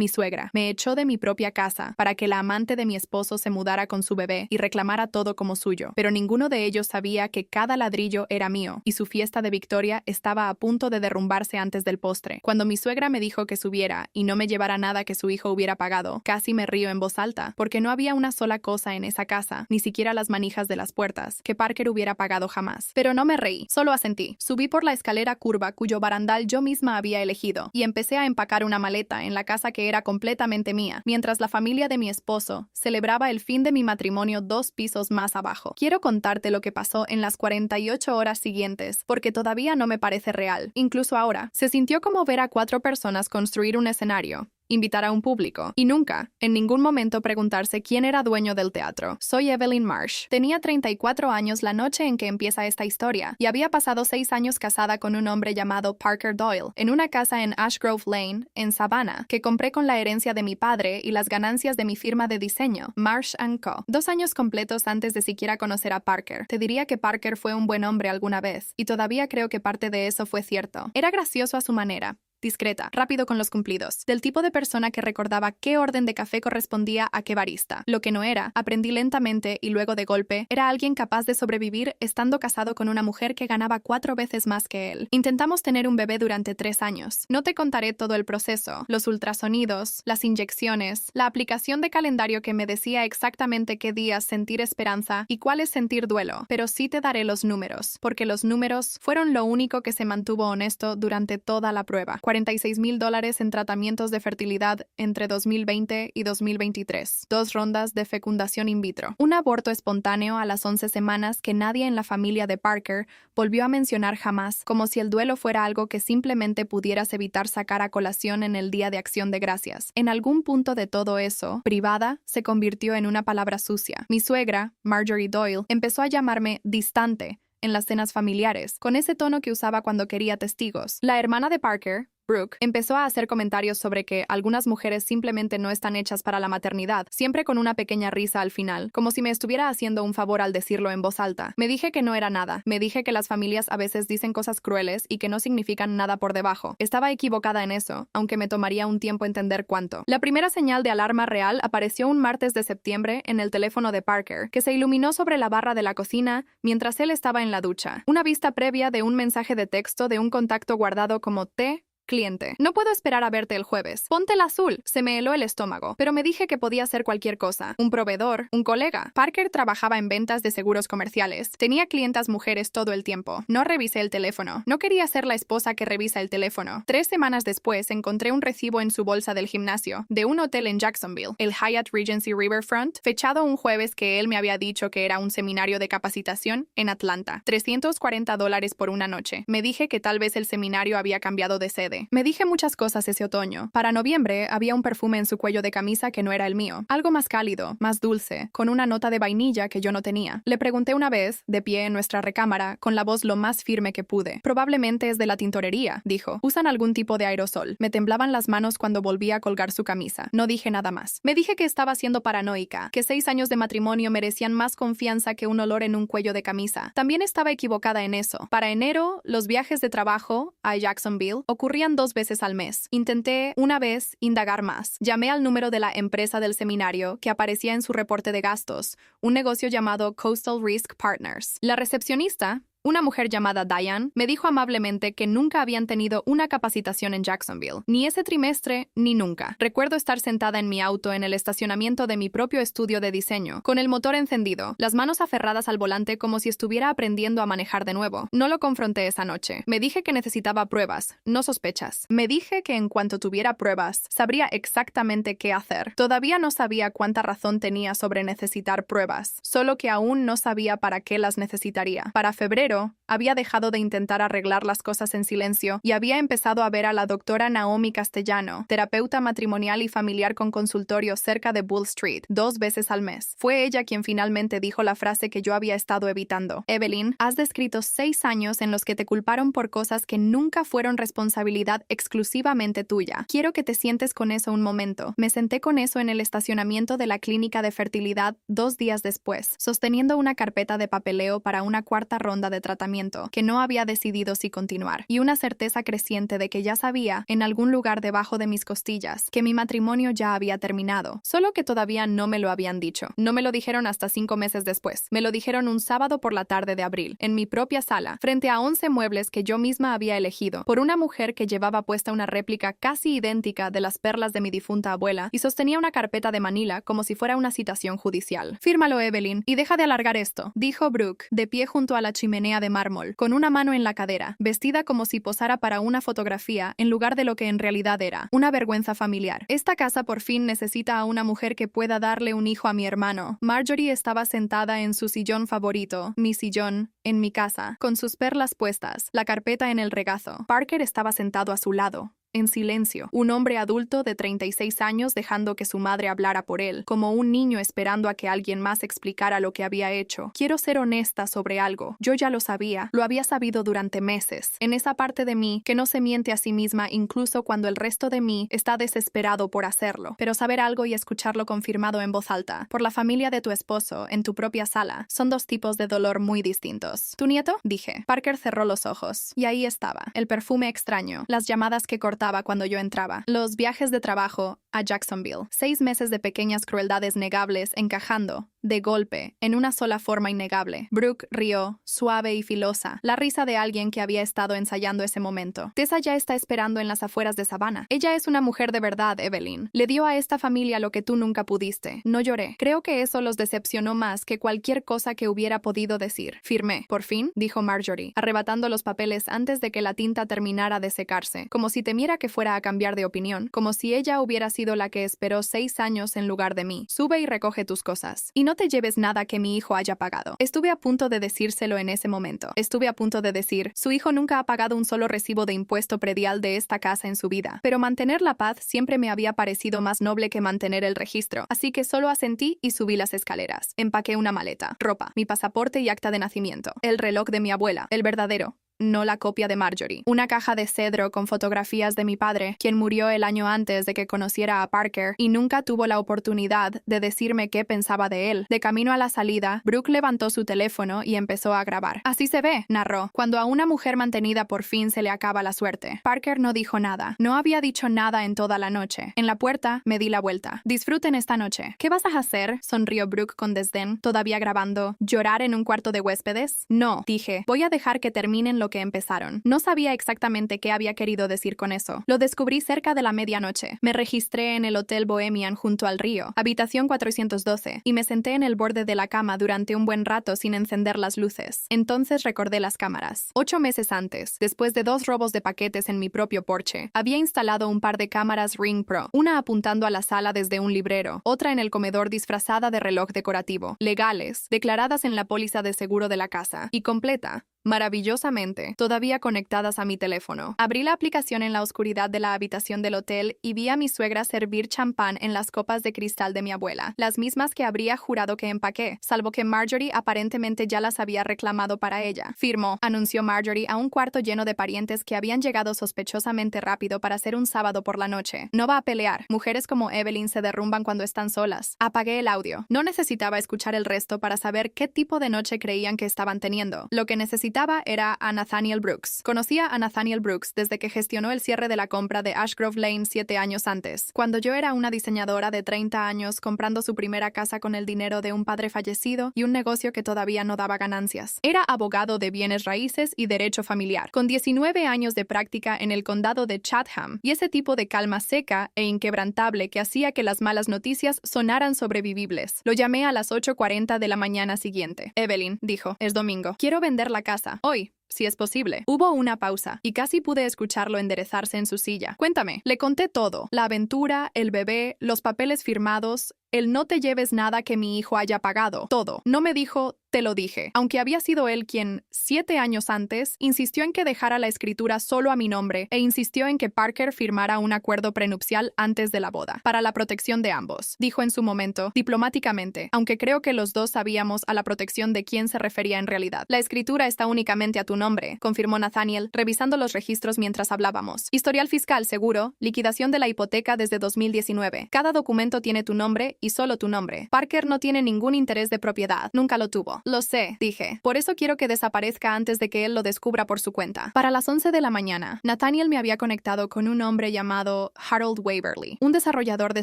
mi suegra. Me echó de mi propia casa para que la amante de mi esposo se mudara con su bebé y reclamara todo como suyo. Pero ninguno de ellos sabía que cada ladrillo era mío y su fiesta de victoria estaba a punto de derrumbarse antes del postre. Cuando mi suegra me dijo que subiera y no me llevara nada que su hijo hubiera pagado, casi me río en voz alta, porque no había una sola cosa en esa casa, ni siquiera las manijas de las puertas, que Parker hubiera pagado jamás. Pero no me reí, solo asentí. Subí por la escalera curva cuyo barandal yo misma había elegido y empecé a empacar una maleta en la casa que era completamente mía, mientras la familia de mi esposo celebraba el fin de mi matrimonio 2 pisos más abajo. Quiero contarte lo que pasó en las 48 horas siguientes, porque todavía no me parece real. Incluso ahora, se sintió como ver a 4 personas construir un escenario, invitar a un público y nunca, en ningún momento preguntarse quién era dueño del teatro. Soy Evelyn Marsh. Tenía 34 años la noche en que empieza esta historia y había pasado 6 años casada con un hombre llamado Parker Doyle en una casa en Ashgrove Lane, en Savannah, que compré con la herencia de mi padre y las ganancias de mi firma de diseño, Marsh & Co. 2 años completos antes de siquiera conocer a Parker. Te diría que Parker fue un buen hombre alguna vez, y todavía creo que parte de eso fue cierto. Era gracioso a su manera, discreta, rápido con los cumplidos, del tipo de persona que recordaba qué orden de café correspondía a qué barista. Lo que no era, aprendí lentamente y luego de golpe, era alguien capaz de sobrevivir estando casado con una mujer que ganaba 4 veces más que él. Intentamos tener un bebé durante 3 años. No te contaré todo el proceso, los ultrasonidos, las inyecciones, la aplicación de calendario que me decía exactamente qué días sentir esperanza y cuáles sentir duelo, pero sí te daré los números, porque los números fueron lo único que se mantuvo honesto durante toda la prueba. $46,000 en tratamientos de fertilidad entre 2020 y 2023, 2 rondas de fecundación in vitro, un aborto espontáneo a las 11 semanas que nadie en la familia de Parker volvió a mencionar jamás, como si el duelo fuera algo que simplemente pudieras evitar sacar a colación en el Día de Acción de Gracias. En algún punto de todo eso, privada se convirtió en una palabra sucia. Mi suegra, Marjorie Doyle, empezó a llamarme distante en las cenas familiares, con ese tono que usaba cuando quería testigos. La hermana de Parker, Brooke, empezó a hacer comentarios sobre que algunas mujeres simplemente no están hechas para la maternidad, siempre con una pequeña risa al final, como si me estuviera haciendo un favor al decirlo en voz alta. Me dije que no era nada. Me dije que las familias a veces dicen cosas crueles y que no significan nada por debajo. Estaba equivocada en eso, aunque me tomaría un tiempo entender cuánto. La primera señal de alarma real apareció un martes de septiembre en el teléfono de Parker, que se iluminó sobre la barra de la cocina mientras él estaba en la ducha. Una vista previa de un mensaje de texto de un contacto guardado como T. Cliente. No puedo esperar a verte el jueves. Ponte el azul. Se me heló el estómago, pero me dije que podía ser cualquier cosa. Un proveedor, un colega. Parker trabajaba en ventas de seguros comerciales. Tenía clientas mujeres todo el tiempo. No revisé el teléfono. No quería ser la esposa que revisa el teléfono. 3 semanas después encontré un recibo en su bolsa del gimnasio, de un hotel en Jacksonville, el Hyatt Regency Riverfront, fechado un jueves que él me había dicho que era un seminario de capacitación en Atlanta. $340 por una noche. Me dije que tal vez el seminario había cambiado de sede. Me dije muchas cosas ese otoño. Para noviembre había un perfume en su cuello de camisa que no era el mío. Algo más cálido, más dulce, con una nota de vainilla que yo no tenía. Le pregunté una vez, de pie en nuestra recámara, con la voz lo más firme que pude. Probablemente es de la tintorería, dijo. Usan algún tipo de aerosol. Me temblaban las manos cuando volví a colgar su camisa. No dije nada más. Me dije que estaba siendo paranoica, que 6 años de matrimonio merecían más confianza que un olor en un cuello de camisa. También estaba equivocada en eso. Para enero, los viajes de trabajo a Jacksonville ocurrían 2 veces al mes. Intenté, una vez, indagar más. Llamé al número de la empresa del seminario que aparecía en su reporte de gastos, un negocio llamado Coastal Risk Partners. La recepcionista, una mujer llamada Diane, me dijo amablemente que nunca habían tenido una capacitación en Jacksonville, ni ese trimestre, ni nunca. Recuerdo estar sentada en mi auto en el estacionamiento de mi propio estudio de diseño, con el motor encendido, las manos aferradas al volante como si estuviera aprendiendo a manejar de nuevo. No lo confronté esa noche. Me dije que necesitaba pruebas, no sospechas. Me dije que en cuanto tuviera pruebas, sabría exactamente qué hacer. Todavía no sabía cuánta razón tenía sobre necesitar pruebas, solo que aún no sabía para qué las necesitaría. Para febrero, había dejado de intentar arreglar las cosas en silencio y había empezado a ver a la doctora Naomi Castellano, terapeuta matrimonial y familiar con consultorio cerca de Bull Street, 2 veces al mes. Fue ella quien finalmente dijo la frase que yo había estado evitando. Evelyn, has descrito 6 años en los que te culparon por cosas que nunca fueron responsabilidad exclusivamente tuya. Quiero que te sientes con eso un momento. Me senté con eso en el estacionamiento de la clínica de fertilidad 2 días después, sosteniendo una carpeta de papeleo para una 4ª ronda de de tratamiento, que no había decidido si continuar, y una certeza creciente de que ya sabía, en algún lugar debajo de mis costillas, que mi matrimonio ya había terminado, solo que todavía no me lo habían dicho. No me lo dijeron hasta 5 meses después. Me lo dijeron un sábado por la tarde de abril, en mi propia sala, frente a 11 muebles que yo misma había elegido, por una mujer que llevaba puesta una réplica casi idéntica de las perlas de mi difunta abuela y sostenía una carpeta de Manila como si fuera una citación judicial. Fírmalo, Evelyn, y deja de alargar esto, dijo Brooke, de pie junto a la chimenea de mármol, con una mano en la cadera, vestida como si posara para una fotografía en lugar de lo que en realidad era, una vergüenza familiar. Esta casa por fin necesita a una mujer que pueda darle un hijo a mi hermano. Marjorie estaba sentada en su sillón favorito, mi sillón, en mi casa, con sus perlas puestas, la carpeta en el regazo. Parker estaba sentado a su lado, en silencio, un hombre adulto de 36 años dejando que su madre hablara por él, como un niño esperando a que alguien más explicara lo que había hecho. Quiero ser honesta sobre algo. Yo ya lo sabía, lo había sabido durante meses. En esa parte de mí que no se miente a sí misma incluso cuando el resto de mí está desesperado por hacerlo. Pero saber algo y escucharlo confirmado en voz alta, por la familia de tu esposo, en tu propia sala, son dos tipos de dolor muy distintos. ¿Tu nieto? Dije. Parker cerró los ojos. Y ahí estaba, el perfume extraño, las llamadas que cortaban cuando yo entraba, los viajes de trabajo a Jacksonville, 6 meses de pequeñas crueldades negables encajando, de golpe, en una sola forma innegable. Brooke rió, suave y filosa, la risa de alguien que había estado ensayando ese momento. Tessa ya está esperando en las afueras de Savannah. Ella es una mujer de verdad, Evelyn. Le dio a esta familia lo que tú nunca pudiste. No lloré. Creo que eso los decepcionó más que cualquier cosa que hubiera podido decir. Firmé. Por fin, dijo Marjorie, arrebatando los papeles antes de que la tinta terminara de secarse, como si temiera que fuera a cambiar de opinión, como si ella hubiera sido la que esperó 6 años en lugar de mí. Sube y recoge tus cosas. Y no te lleves nada que mi hijo haya pagado. Estuve a punto de decírselo en ese momento. Estuve a punto de decir, su hijo nunca ha pagado un solo recibo de impuesto predial de esta casa en su vida. Pero mantener la paz siempre me había parecido más noble que mantener el registro. Así que solo asentí y subí las escaleras. Empaqué una maleta, ropa, mi pasaporte y acta de nacimiento. El reloj de mi abuela, el verdadero. No la copia de Marjorie. Una caja de cedro con fotografías de mi padre, quien murió el año antes de que conociera a Parker y nunca tuvo la oportunidad de decirme qué pensaba de él. De camino a la salida, Brooke levantó su teléfono y empezó a grabar. Así se ve, narró, cuando a una mujer mantenida por fin se le acaba la suerte. Parker no dijo nada. No había dicho nada en toda la noche. En la puerta, me di la vuelta. Disfruten esta noche. ¿Qué vas a hacer? Sonrió Brooke con desdén, todavía grabando. ¿Llorar en un cuarto de huéspedes? No, dije. Voy a dejar que terminen lo que empezaron. No sabía exactamente qué había querido decir con eso. Lo descubrí cerca de la medianoche. Me registré en el Hotel Bohemian junto al río, habitación 412, y me senté en el borde de la cama durante un buen rato sin encender las luces. Entonces recordé las cámaras. 8 meses antes, después de 2 robos de paquetes en mi propio porche, había instalado un par de cámaras Ring Pro, una apuntando a la sala desde un librero, otra en el comedor disfrazada de reloj decorativo, legales, declaradas en la póliza de seguro de la casa, y completa, maravillosamente, todavía conectadas a mi teléfono. Abrí la aplicación en la oscuridad de la habitación del hotel y vi a mi suegra servir champán en las copas de cristal de mi abuela, las mismas que habría jurado que empaqué, salvo que Marjorie aparentemente ya las había reclamado para ella. Firmó, anunció Marjorie a un cuarto lleno de parientes que habían llegado sospechosamente rápido para ser un sábado por la noche. No va a pelear. Mujeres como Evelyn se derrumban cuando están solas. Apagué el audio. No necesitaba escuchar el resto para saber qué tipo de noche creían que estaban teniendo. Lo que necesitaba era a Nathaniel Brooks. Conocía a Nathaniel Brooks desde que gestionó el cierre de la compra de Ashgrove Lane 7 años antes, cuando yo era una diseñadora de 30 años comprando su primera casa con el dinero de un padre fallecido y un negocio que todavía no daba ganancias. Era abogado de bienes raíces y derecho familiar, con 19 años de práctica en el condado de Chatham, y ese tipo de calma seca e inquebrantable que hacía que las malas noticias sonaran sobrevivibles. Lo llamé a las 8:40 de la mañana siguiente. Evelyn, dijo, es domingo. Quiero vender la casa. Hoy, si es posible. Hubo una pausa, y casi pude escucharlo enderezarse en su silla. Cuéntame. Le conté todo. La aventura, el bebé, los papeles firmados, el no te lleves nada que mi hijo haya pagado. Todo. No me dijo, te lo dije. Aunque había sido él quien, 7 años antes, insistió en que dejara la escritura solo a mi nombre e insistió en que Parker firmara un acuerdo prenupcial antes de la boda, para la protección de ambos. Dijo en su momento, diplomáticamente, aunque creo que los dos sabíamos a la protección de quién se refería en realidad. La escritura está únicamente a tu nombre, confirmó Nathaniel, revisando los registros mientras hablábamos. Historial fiscal seguro, liquidación de la hipoteca desde 2019. Cada documento tiene tu nombre y solo tu nombre. Parker no tiene ningún interés de propiedad, nunca lo tuvo. Lo sé, dije. Por eso quiero que desaparezca antes de que él lo descubra por su cuenta. Para las 11 de la mañana, Nathaniel me había conectado con un hombre llamado Harold Waverly, un desarrollador de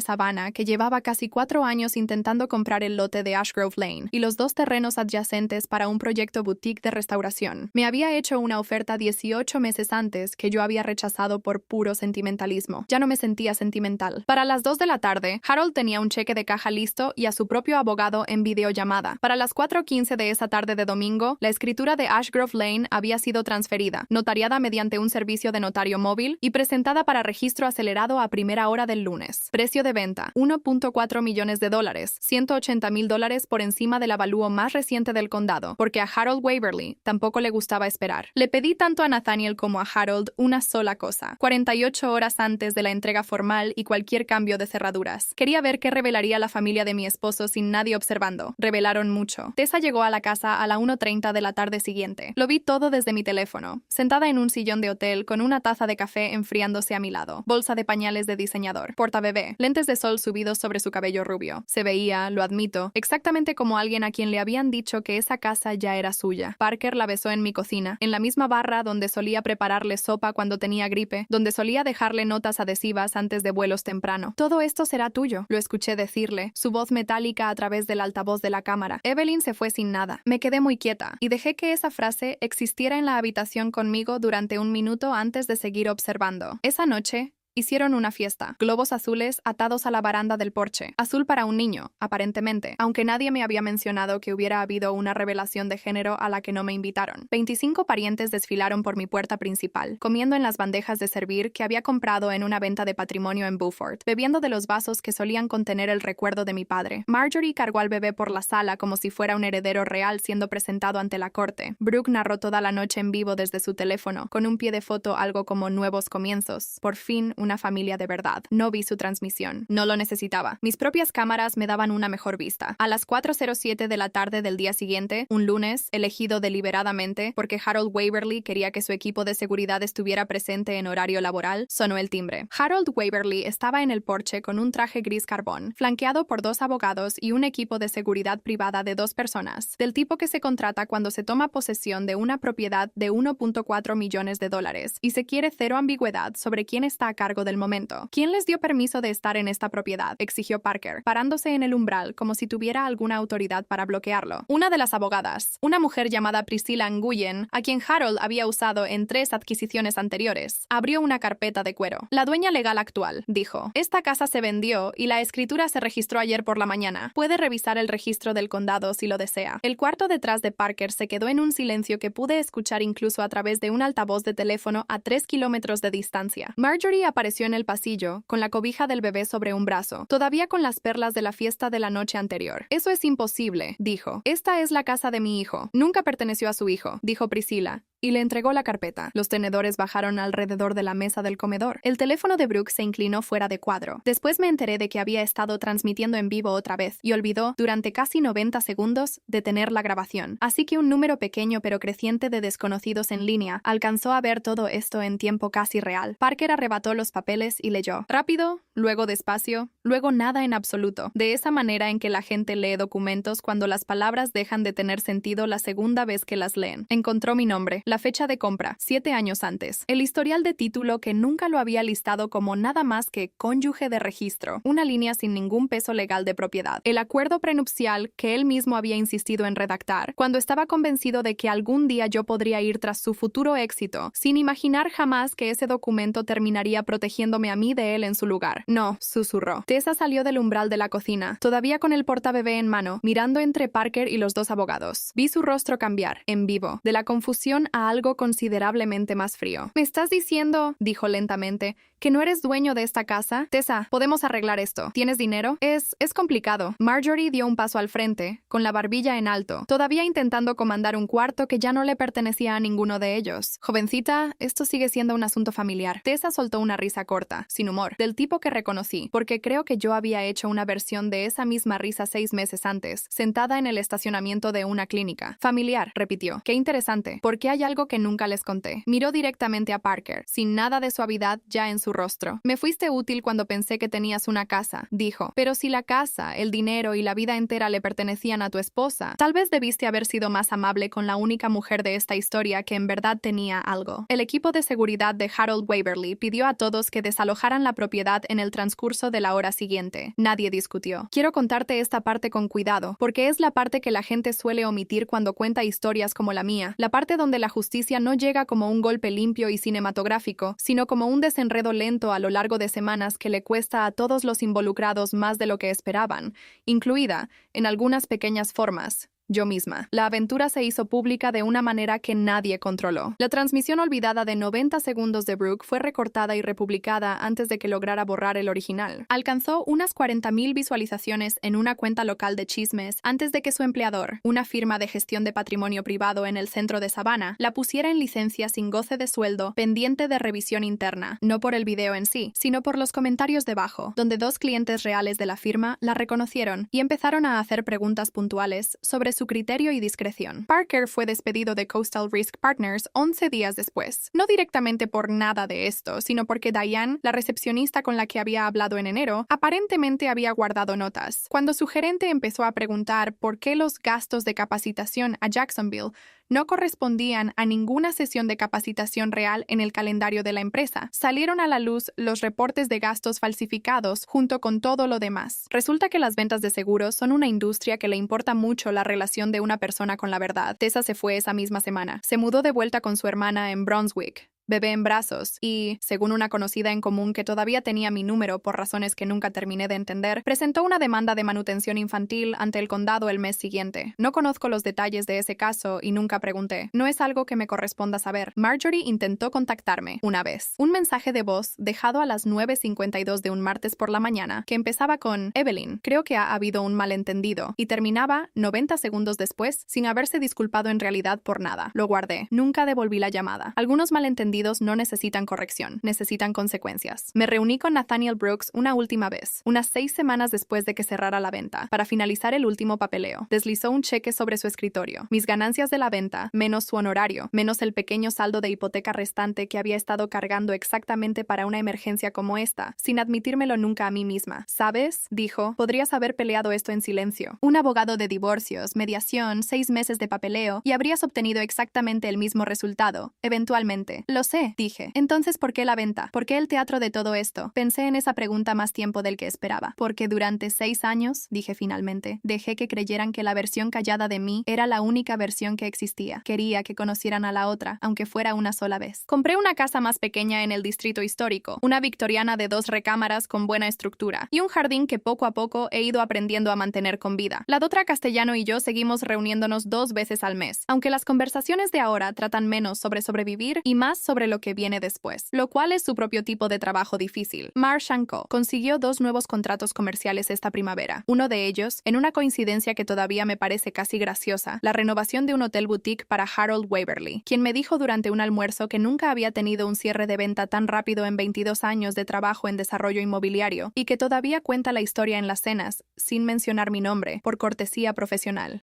Savannah que llevaba casi 4 años intentando comprar el lote de Ashgrove Lane y los 2 terrenos adyacentes para un proyecto boutique de restauración. Me había hecho una oferta 18 meses antes que yo había rechazado por puro sentimentalismo. Ya no me sentía sentimental. Para las 2 de la tarde, Harold tenía un cheque de caja listo y a su propio abogado en videollamada. Para las 4:15 de esa tarde de domingo, la escritura de Ashgrove Lane había sido transferida, notariada mediante un servicio de notario móvil y presentada para registro acelerado a primera hora del lunes. Precio de venta: $1.4 millones, $180,000 por encima del avalúo más reciente del condado, porque a Harold Waverly tampoco le gustaba esperar. Le pedí tanto a Nathaniel como a Harold una sola cosa: 48 horas antes de la entrega formal y cualquier cambio de cerraduras. Quería ver qué revelaría la familia de mi esposo sin nadie observando. Revelaron mucho. Tessa llegó a la casa a la 1:30 de la tarde siguiente. Lo vi todo desde mi teléfono, sentada en un sillón de hotel con una taza de café enfriándose a mi lado, bolsa de pañales de diseñador, portabebé, lentes de sol subidos sobre su cabello rubio. Se veía, lo admito, exactamente como alguien a quien le habían dicho que esa casa ya era suya. Parker la besó en mi cocina, en la misma barra donde solía prepararle sopa cuando tenía gripe, donde solía dejarle notas adhesivas antes de vuelos temprano. Todo esto será tuyo, lo escuché decirle, su voz metálica a través del altavoz de la cámara. Evelyn se fue sin nada. Me quedé muy quieta y dejé que esa frase existiera en la habitación conmigo durante un minuto antes de seguir observando. Esa noche, hicieron una fiesta, globos azules atados a la baranda del porche, azul para un niño, aparentemente, aunque nadie me había mencionado que hubiera habido una revelación de género a la que no me invitaron. 25 parientes desfilaron por mi puerta principal, comiendo en las bandejas de servir que había comprado en una venta de patrimonio en Beaufort, bebiendo de los vasos que solían contener el recuerdo de mi padre. Marjorie cargó al bebé por la sala como si fuera un heredero real siendo presentado ante la corte. Brooke narró toda la noche en vivo desde su teléfono, con un pie de foto algo como nuevos comienzos. Por fin, una familia de verdad. No vi su transmisión. No lo necesitaba. Mis propias cámaras me daban una mejor vista. A las 4:07 de la tarde del día siguiente, un lunes, elegido deliberadamente porque Harold Waverly quería que su equipo de seguridad estuviera presente en horario laboral, sonó el timbre. Harold Waverly estaba en el porche con un traje gris carbón, flanqueado por 2 abogados y un equipo de seguridad privada de 2 personas, del tipo que se contrata cuando se toma posesión de una propiedad de $1.4 millones y se quiere cero ambigüedad sobre quién está a cargo del momento. ¿Quién les dio permiso de estar en esta propiedad?, exigió Parker, parándose en el umbral como si tuviera alguna autoridad para bloquearlo. Una de las abogadas, una mujer llamada Priscilla Nguyen, a quien Harold había usado en 3 adquisiciones anteriores, abrió una carpeta de cuero. La dueña legal actual, dijo. Esta casa se vendió y la escritura se registró ayer por la mañana. Puede revisar el registro del condado si lo desea. El cuarto detrás de Parker se quedó en un silencio que pude escuchar incluso a través de un altavoz de teléfono a 3 kilómetros de distancia. Marjorie apareció en el pasillo, con la cobija del bebé sobre un brazo, todavía con las perlas de la fiesta de la noche anterior. Eso es imposible, dijo. Esta es la casa de mi hijo. Nunca perteneció a su hijo, dijo Priscilla, y le entregó la carpeta. Los tenedores bajaron alrededor de la mesa del comedor. El teléfono de Brooke se inclinó fuera de cuadro. Después me enteré de que había estado transmitiendo en vivo otra vez y olvidó, durante casi 90 segundos, detener la grabación. Así que un número pequeño pero creciente de desconocidos en línea alcanzó a ver todo esto en tiempo casi real. Parker arrebató los papeles y leyó. Rápido, luego despacio, luego nada en absoluto. De esa manera en que la gente lee documentos cuando las palabras dejan de tener sentido la segunda vez que las leen. Encontró mi nombre. La fecha de compra, 7 años antes. El historial de título que nunca lo había listado como nada más que cónyuge de registro, una línea sin ningún peso legal de propiedad. El acuerdo prenupcial que él mismo había insistido en redactar, cuando estaba convencido de que algún día yo podría ir tras su futuro éxito, sin imaginar jamás que ese documento terminaría protegiéndome a mí de él en su lugar. No, susurró. Tessa salió del umbral de la cocina, todavía con el portabebé en mano, mirando entre Parker y los 2 abogados. Vi su rostro cambiar, en vivo, de la confusión a algo considerablemente más frío. ¿Me estás diciendo, dijo lentamente, que no eres dueño de esta casa? Tessa, podemos arreglar esto. ¿Tienes dinero? Es complicado. Marjorie dio un paso al frente, con la barbilla en alto, todavía intentando comandar un cuarto que ya no le pertenecía a ninguno de ellos. Jovencita, esto sigue siendo un asunto familiar. Tessa soltó una risa corta, sin humor, del tipo que reconocí, porque creo Creo que yo había hecho una versión de esa misma risa 6 meses antes, sentada en el estacionamiento de una clínica. Familiar, repitió. Qué interesante, porque hay algo que nunca les conté. Miró directamente a Parker, sin nada de suavidad ya en su rostro. Me fuiste útil cuando pensé que tenías una casa, dijo. Pero si la casa, el dinero y la vida entera le pertenecían a tu esposa, tal vez debiste haber sido más amable con la única mujer de esta historia que en verdad tenía algo. El equipo de seguridad de Harold Waverly pidió a todos que desalojaran la propiedad en el transcurso de la hora siguiente. Nadie discutió. Quiero contarte esta parte con cuidado, porque es la parte que la gente suele omitir cuando cuenta historias como la mía, la parte donde la justicia no llega como un golpe limpio y cinematográfico, sino como un desenredo lento a lo largo de semanas que le cuesta a todos los involucrados más de lo que esperaban, incluida, en algunas pequeñas formas, yo misma. La aventura se hizo pública de una manera que nadie controló. La transmisión olvidada de 90 segundos de Brooke fue recortada y republicada antes de que lograra borrar el original. Alcanzó unas 40,000 visualizaciones en una cuenta local de chismes antes de que su empleador, una firma de gestión de patrimonio privado en el centro de Savannah, la pusiera en licencia sin goce de sueldo, pendiente de revisión interna, no por el video en sí, sino por los comentarios debajo, donde 2 clientes reales de la firma la reconocieron y empezaron a hacer preguntas puntuales sobre su criterio y discreción. Parker fue despedido de Coastal Risk Partners 11 días después. No directamente por nada de esto, sino porque Diane, la recepcionista con la que había hablado en enero, aparentemente había guardado notas. Cuando su gerente empezó a preguntar por qué los gastos de capacitación a Jacksonville no correspondían a ninguna sesión de capacitación real en el calendario de la empresa, salieron a la luz los reportes de gastos falsificados junto con todo lo demás. Resulta que las ventas de seguros son una industria que le importa mucho la relación de una persona con la verdad. Tessa se fue esa misma semana. Se mudó de vuelta con su hermana en Brunswick, bebé en brazos, y, según una conocida en común que todavía tenía mi número por razones que nunca terminé de entender, presentó una demanda de manutención infantil ante el condado el mes siguiente. No conozco los detalles de ese caso y nunca pregunté. No es algo que me corresponda saber. Marjorie intentó contactarme una vez. Un mensaje de voz dejado a las 9:52 de un martes por la mañana que empezaba con Evelyn, creo que ha habido un malentendido, y terminaba 90 segundos después sin haberse disculpado en realidad por nada. Lo guardé. Nunca devolví la llamada. Algunos malentendidos no necesitan corrección, necesitan consecuencias. Me reuní con Nathaniel Brooks una última vez, unas 6 semanas después de que cerrara la venta, para finalizar el último papeleo. Deslizó un cheque sobre su escritorio. Mis ganancias de la venta, menos su honorario, menos el pequeño saldo de hipoteca restante que había estado cargando exactamente para una emergencia como esta, sin admitírmelo nunca a mí misma. ¿Sabes?, dijo, podrías haber peleado esto en silencio. Un abogado de divorcios, mediación, 6 meses de papeleo, y habrías obtenido exactamente el mismo resultado, eventualmente. Lo sé, dije. Entonces, ¿por qué la venta? ¿Por qué el teatro de todo esto? Pensé en esa pregunta más tiempo del que esperaba. Porque durante 6 años, dije finalmente, dejé que creyeran que la versión callada de mí era la única versión que existía. Quería que conocieran a la otra, aunque fuera una sola vez. Compré una casa más pequeña en el distrito histórico, una victoriana de 2 recámaras con buena estructura, y un jardín que poco a poco he ido aprendiendo a mantener con vida. La dotra Castellano y yo seguimos reuniéndonos 2 veces al mes, aunque las conversaciones de ahora tratan menos sobre sobrevivir y más sobre lo que viene después, lo cual es su propio tipo de trabajo difícil. Marsh & Co. consiguió 2 nuevos contratos comerciales esta primavera. Uno de ellos, en una coincidencia que todavía me parece casi graciosa, la renovación de un hotel boutique para Harold Waverly, quien me dijo durante un almuerzo que nunca había tenido un cierre de venta tan rápido en 22 años de trabajo en desarrollo inmobiliario, y que todavía cuenta la historia en las cenas, sin mencionar mi nombre, por cortesía profesional.